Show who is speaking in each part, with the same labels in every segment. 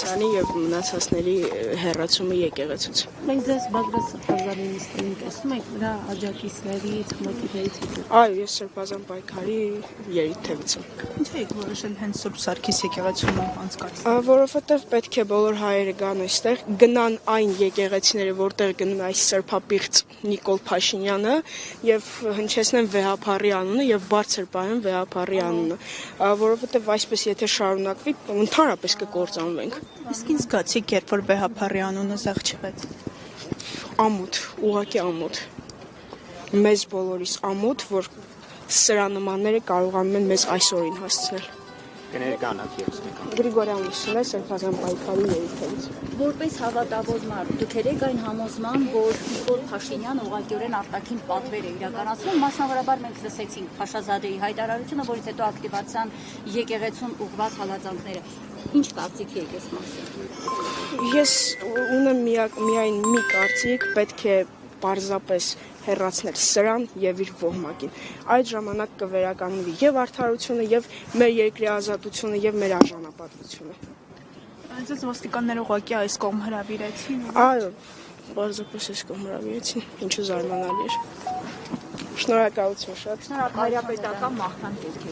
Speaker 1: Սրանի եւ մնացածների հեռացումը եկեղեցուց։
Speaker 2: Մենք ձեզ Բագրատ Սրբազանին տեսնում ենք նրա աջակիցներից, մոտիվներից։
Speaker 1: Այո, ես Սրբազան պայքարի երիտևից եմ։
Speaker 3: Ինչ եք որոշել հենց Սուրբ Սարգիս եկեղեցում անցկացնել։
Speaker 1: Որովհետեւ պետք է բոլոր հայերը գան այստեղ, գնան այն եկեղեցիները, որտեղ գնում է այս սրբապիղծ Նիկոլ Փաշինյանը եւ հնչեցնեն Վեհափառի անունը եւ բարձր պահեն Վեհափառի անունը, որովհետեւ այսպես եթե շարունակվի, ընդհանրապես կկործանվենք։
Speaker 3: Իսկ ինչ զգացիք, երբ որ Վեհափառի անունը զեղչվեց։
Speaker 1: Ամոթ, ուղղակի ամոթ։ Մեզ բոլորիս ամոթ, որ սրա նմանները կարողանում են մեզ այսօրին հասցնել։
Speaker 4: Կներկանաք եւս մեկ անգամ։
Speaker 1: Գրիգորյան Լուսինե, Սրբազան պայքարի երիտևից։
Speaker 5: Որպես հավատավոր մարդ, դուք եք այն համոզման, որ Նիկոլ Փաշինյանը ուղղակիորեն արտաքին պատվեր է իրականացնում, մասնավորաբար մենք լսեցինք Փաշազադեի հայտարարությունը, որից հետո ակտիվացան եկեղեցուն ուղղված հալածանքները։ Ինչ կարծիք եք այս մասին։
Speaker 1: Ես ունեմ միայն մի կարծիք, պետք է պարզապես հեռացնել սրան եւ իր ոհմակին։ Այդ ժամանակ կվերականգնվի եւ արդարությունը, եւ մեր երկրի ազատությունը, եւ մեր արժանապատվությունը։
Speaker 3: Ձեզ ոստիկանները ուղղակի այս կողմ հրավիրեցին։
Speaker 1: Այո, պարզապես այս կողմ հրավիրեցին, ինչու զարմանալի էր։ Շնորհակալություն շատ։
Speaker 5: Շնորհակալություն հայրապետական մաղթանք եք։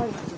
Speaker 1: Այո։